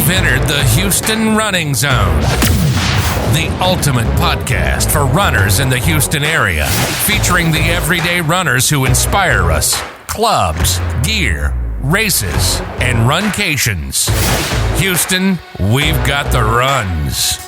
You've entered the Houston Running Zone, the ultimate podcast for runners in the Houston area, featuring the everyday runners who inspire us, clubs, gear, races, and runcations. Houston, we've got the runs.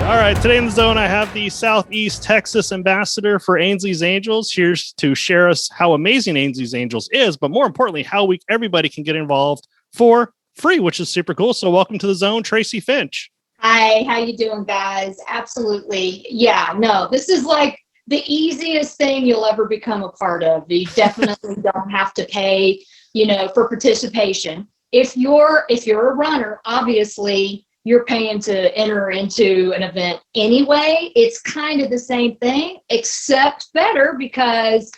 All right, today in the zone, I have the Southeast Texas ambassador for Ainsley's Angels here to share us how amazing Ainsley's Angels is, but more importantly, how everybody can get involved for free, which is super cool. So welcome to the zone, Tracey Finch. Hi, how you doing, guys? Absolutely. Yeah, no, this is like the easiest thing you'll ever become a part of. You definitely don't have to pay, for participation. If you're a runner, obviously you're paying to enter into an event anyway. It's kind of the same thing, except better because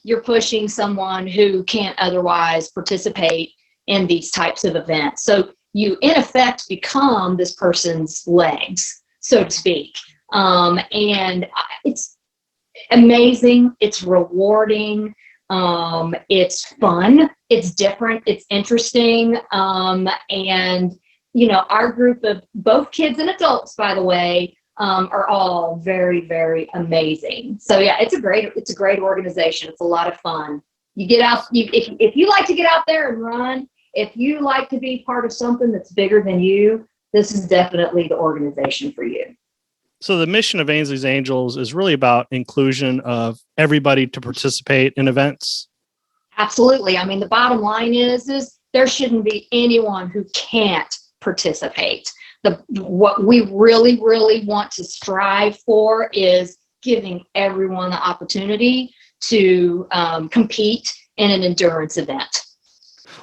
you're pushing someone who can't otherwise participate in these types of events. So you, in effect, become this person's legs, so to speak. And it's amazing. It's rewarding. It's fun. It's different. It's interesting. And our group of both kids and adults, by the way, are all very, very amazing. So yeah, it's a great organization. It's a lot of fun. You get out, if you like to get out there and run, if you like to be part of something that's bigger than you, this is definitely the organization for you. So the mission of Ainsley's Angels is really about inclusion of everybody to participate in events. Absolutely. I mean, the bottom line is there shouldn't be anyone who can't participate. What we really, really want to strive for is giving everyone the opportunity to compete in an endurance event.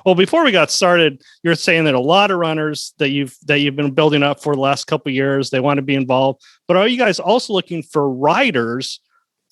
Well, before we got started, you're saying that a lot of runners that you've been building up for the last couple of years, they want to be involved. But are you guys also looking for riders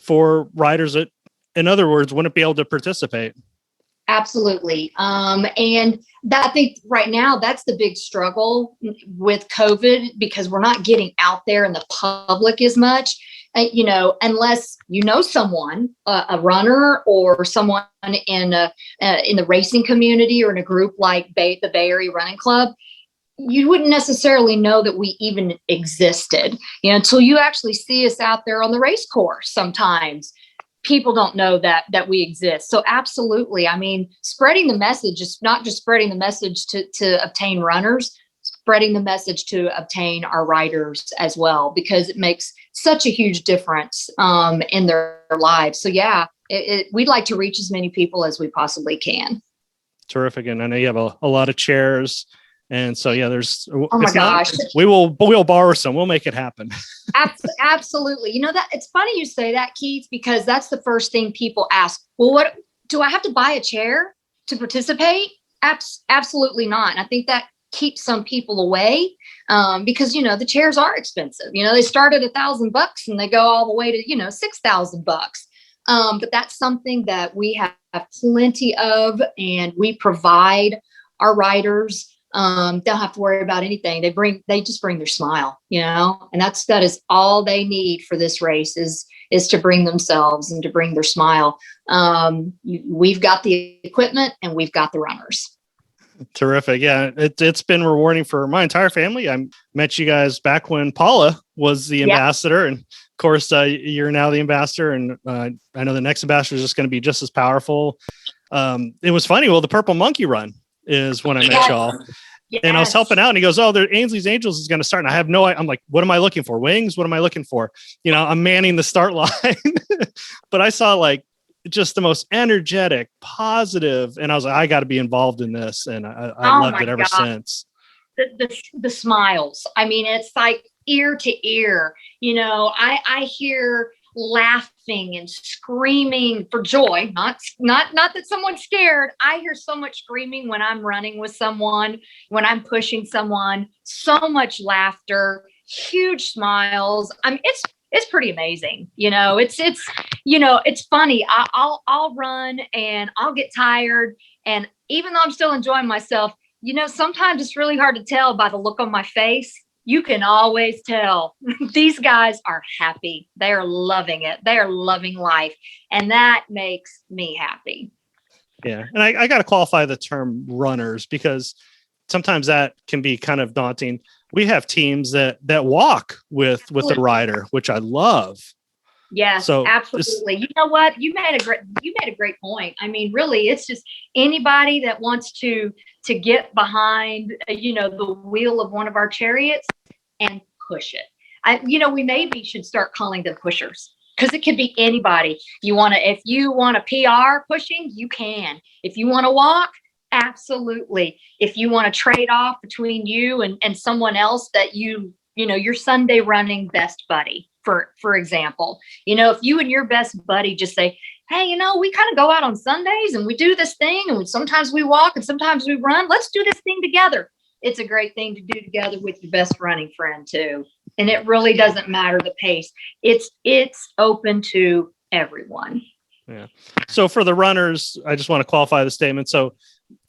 that, in other words, wouldn't be able to participate? Absolutely. And I think right now that's the big struggle with COVID, because we're not getting out there in the public as much. Unless someone, a runner or someone in the racing community or in a group like the Bay Area Running Club, you wouldn't necessarily know that we even existed, until you actually see us out there on the race course. Sometimes people don't know that we exist. So absolutely. I mean, spreading the message is not just spreading the message to obtain runners, spreading the message to obtain our riders as well, because it makes such a huge difference in their lives. So yeah, we'd like to reach as many people as we possibly can. Terrific. And I know you have a lot of chairs. And so, yeah, there's, oh my gosh, we'll borrow some, we'll make it happen. Absolutely. That it's funny you say that, Keith, because that's the first thing people ask. Well, what do I have to buy a chair to participate? Absolutely not. And I think that keeps some people away because, the chairs are expensive. They start at $1,000 and they go all the way to, $6,000. But that's something that we have plenty of, and we provide our riders. Don't have to worry about anything. They just bring their smile, and that is all they need for this race is to bring themselves and to bring their smile. We've got the equipment and we've got the runners. Terrific. Yeah, it's been rewarding for my entire family. I met you guys back when Paula was the ambassador, and of course you're now the ambassador, and I know the next ambassador is just going to be just as powerful. It was funny. Well, the Purple Monkey Run is when I met y'all. Yes. And I was helping out, and he goes, "Oh, Ainsley's Angels is going to start." And I have I'm like, "What am I looking for? Wings? What am I looking for?" I'm manning the start line, but I saw just the most energetic, positive, and I was like, I got to be involved in this, and I loved it ever since. The smiles. I mean, it's like ear to ear. I hear laughing and screaming for joy. Not that someone's scared. I hear so much screaming when I'm running with someone, when I'm pushing someone. So much laughter, huge smiles. I mean, it's pretty amazing. It's funny. I'll run and I'll get tired, and even though I'm still enjoying myself, sometimes it's really hard to tell by the look on my face. You can always tell these guys are happy. They are loving it. They are loving life. And that makes me happy. Yeah. And I got to qualify the term runners, because sometimes that can be kind of daunting. We have teams that walk with the rider, which I love. Yes, so absolutely. You know what? You made a great point. I mean, really, it's just anybody that wants to get behind, the wheel of one of our chariots and push it. We maybe should start calling them pushers, because it could be anybody. If you want a PR pushing, you can. If you want to walk, absolutely. If you want to trade off between you and someone else that your Sunday running best buddy, for example, if you and your best buddy just say, hey, we kind of go out on Sundays and we do this thing, and sometimes we walk and sometimes we run. Let's do this thing together. It's a great thing to do together with your best running friend too. And it really doesn't matter the pace. It's open to everyone. Yeah. So for the runners, I just want to qualify the statement. So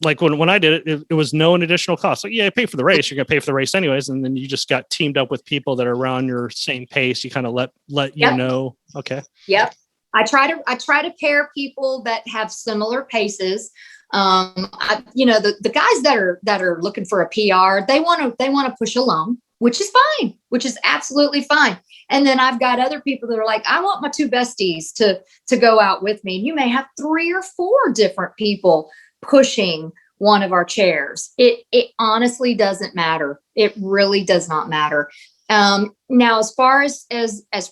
like when I did it, it was no additional cost. So yeah, you pay for the race, you're going to pay for the race anyways. And then you just got teamed up with people that are around your same pace. You kind of let you know. Okay. Yep. I try to pair people that have similar paces. The guys that are looking for a PR, they want to push alone, which is fine, which is absolutely fine. And then I've got other people that are like, I want my two besties to go out with me. And you may have 3 or 4 different people pushing one of our chairs. It honestly doesn't matter. It really does not matter. Now, as far as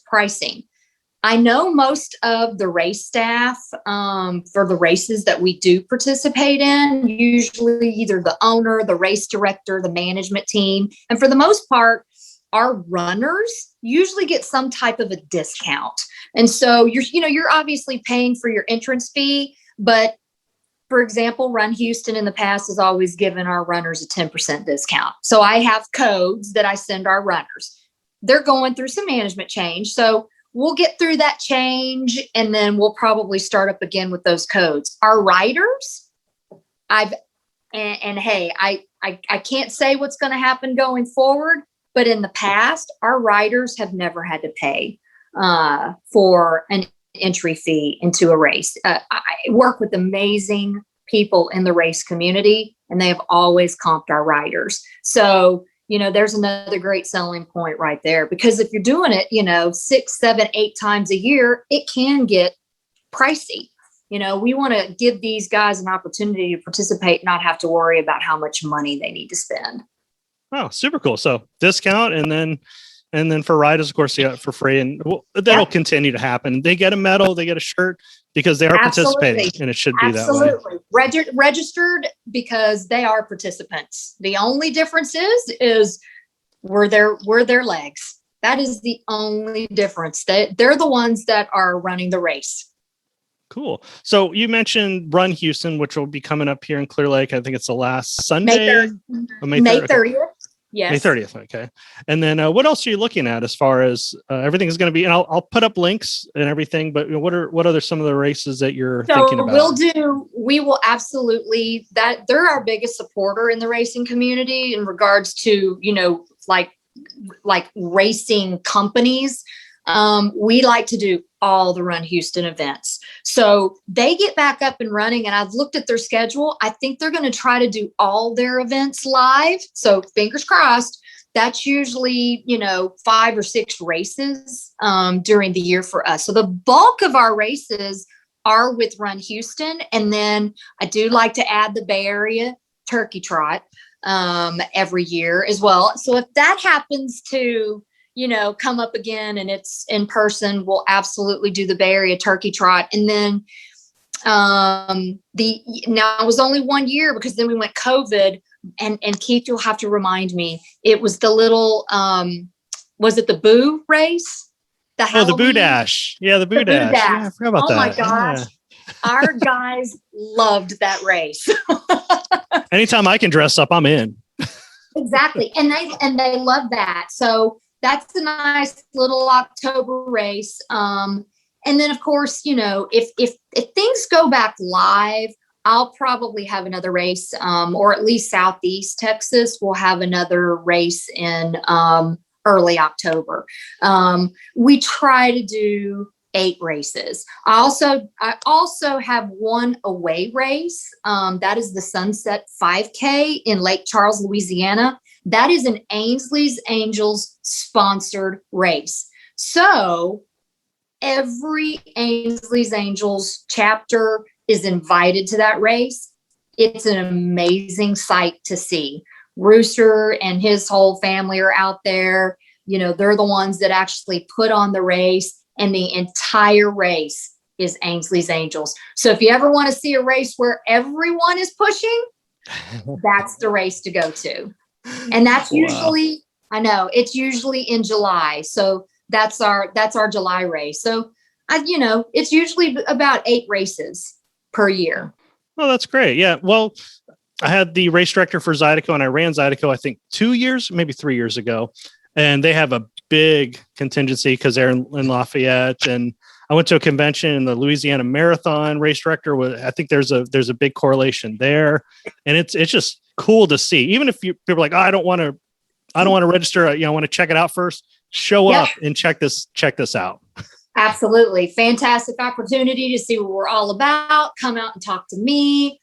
pricing, I know most of the race staff for the races that we do participate in, usually either the owner, the race director, the management team, and for the most part, our runners usually get some type of a discount. And so you're obviously paying for your entrance fee, but for example, Run Houston in the past has always given our runners a 10% discount. So I have codes that I send our runners. They're going through some management change. So we'll get through that change, and then we'll probably start up again with those codes. Our riders, hey, I can't say what's going to happen going forward, but in the past, our riders have never had to pay for an entry fee into a race. I work with amazing people in the race community, and they have always comped our riders. So, there's another great selling point right there, because if you're doing it, 6, 7, 8 times a year, it can get pricey. We want to give these guys an opportunity to participate, not have to worry about how much money they need to spend. Oh, super cool. So discount, and then for riders, of course, you got it for free, and that'll continue to happen. They get a medal, they get a shirt, because they are participating, and it should be that way. Registered because they are participants. The only difference is we're their legs. That is the only difference. They're the ones that are running the race. Cool. So you mentioned Run Houston, which will be coming up here in Clear Lake. I think it's the last Sunday. May 30th. Yes. May 30th. Okay. And then what else are you looking at as far as everything is going to be? And I'll put up links and everything, but what are some of the races that you're thinking about? We will absolutely, they're our biggest supporter in the racing community in regards to, like racing companies. We like to do all the Run Houston events. So they get back up and running, and I've looked at their schedule. I think they're going to try to do all their events live. So fingers crossed. That's usually, 5 or 6 races during the year for us. So the bulk of our races are with Run Houston. And then I do like to add the Bay Area Turkey Trot every year as well. So if that happens to come up again and it's in person, we'll absolutely do the Bay Area Turkey Trot. And then now it was only 1 year, because then we went COVID, and Keith, you'll have to remind me, it was the little, was it the Boo race? The Boo Dash. Yeah, the Boo Dash. Yeah, I forgot about that. Oh my gosh. Yeah. Our guys loved that race. Anytime I can dress up, I'm in. Exactly. And they love that. So that's a nice little October race. And then, of course, if things go back live, I'll probably have another race, or at least Southeast Texas will have another race in early October. We try to do 8 races. I also have one away race. That is the Sunset 5K in Lake Charles, Louisiana. That is an Ainsley's Angels sponsored race. So every Ainsley's Angels chapter is invited to that race. It's an amazing sight to see. Rooster and his whole family are out there. You know, they're the ones that actually put on the race, and the entire race is Ainsley's Angels. So if you ever want to see a race where everyone is pushing, that's the race to go to. And that's usually, I know, it's usually in July. So that's our July race. So it's usually about 8 races per year. Oh, that's great. Yeah. Well, I had the race director for Zydeco, and I ran Zydeco, I think 2 years, maybe 3 years ago. And they have a big contingency because they're in Lafayette. And I went to a convention in the Louisiana Marathon. Race director I think there's a big correlation there. And it's just cool to see. Even if people are like, oh, I don't want to register, I want to check it out first. Show up and check this out. Absolutely. Fantastic opportunity to see what we're all about. Come out and talk to me,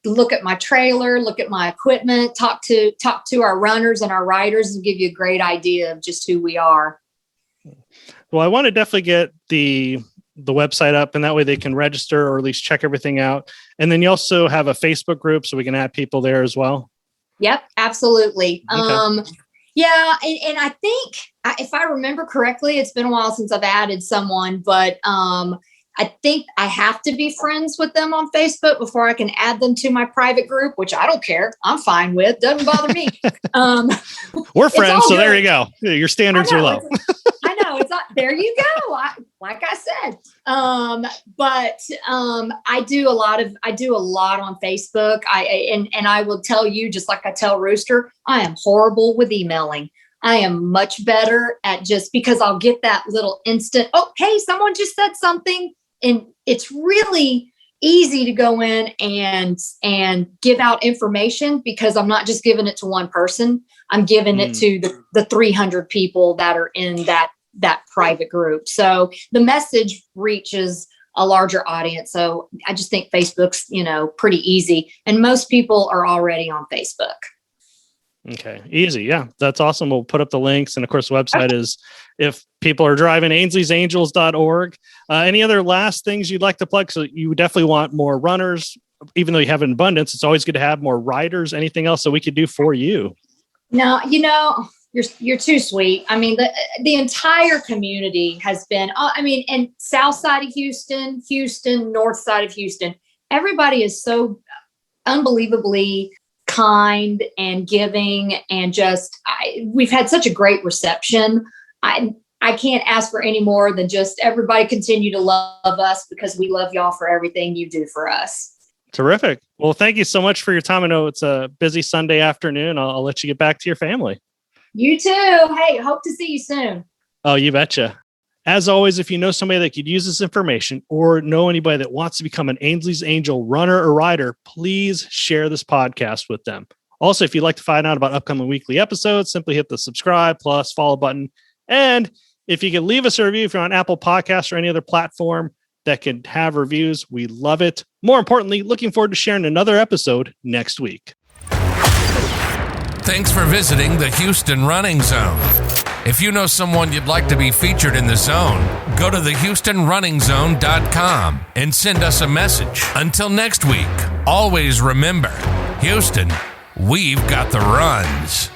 look at my trailer, look at my equipment, talk to our runners and our riders, and give you a great idea of just who we are. Well, I want to definitely get the website up, and that way they can register or at least check everything out. And then you also have a Facebook group, so we can add people there as well. Yep, absolutely. Okay. Yeah. And I think if I remember correctly, it's been a while since I've added someone, but I think I have to be friends with them on Facebook before I can add them to my private group, which I don't care. I'm fine with. Doesn't bother me. We're friends, so there you go. Your standards are low. I know. It's not, there you go. Like I said. But I do a lot on Facebook. And I will tell you, just like I tell Rooster, I am horrible with emailing. I am much better at just because I'll get that little instant, oh, hey, someone just said something. And it's really easy to go in and give out information because I'm not just giving it to one person. I'm giving it to the 300 people that are in that private group. So the message reaches a larger audience. So I just think Facebook's, pretty easy. And most people are already on Facebook. Okay. Easy. Yeah. That's awesome. We'll put up the links. And of course, the website is, if people are driving, Ainsley'sAngels.org. Any other last things you'd like to plug? So you definitely want more runners, even though you have an abundance. It's always good to have more riders. Anything else that we could do for you? No, you're too sweet. I mean, the entire community has been, and south side of Houston, north side of Houston, everybody is so unbelievably kind and giving, and we've had such a great reception. I can't ask for any more than just everybody continue to love us, because we love y'all for everything you do for us. Terrific. Well, thank you so much for your time. I know it's a busy Sunday afternoon. I'll let you get back to your family. You too. Hey, hope to see you soon. Oh, you betcha. As always, if you know somebody that could use this information or know anybody that wants to become an Ainsley's Angel runner or rider, please share this podcast with them. Also, if you'd like to find out about upcoming weekly episodes, simply hit the subscribe plus follow button. And if you can leave us a review, if you're on Apple Podcasts or any other platform that can have reviews, we love it. More importantly, looking forward to sharing another episode next week. Thanks for visiting the Houston Running Zone. If you know someone you'd like to be featured in the zone, go to thehoustonrunningzone.com and send us a message. Until next week, always remember, Houston, we've got the runs.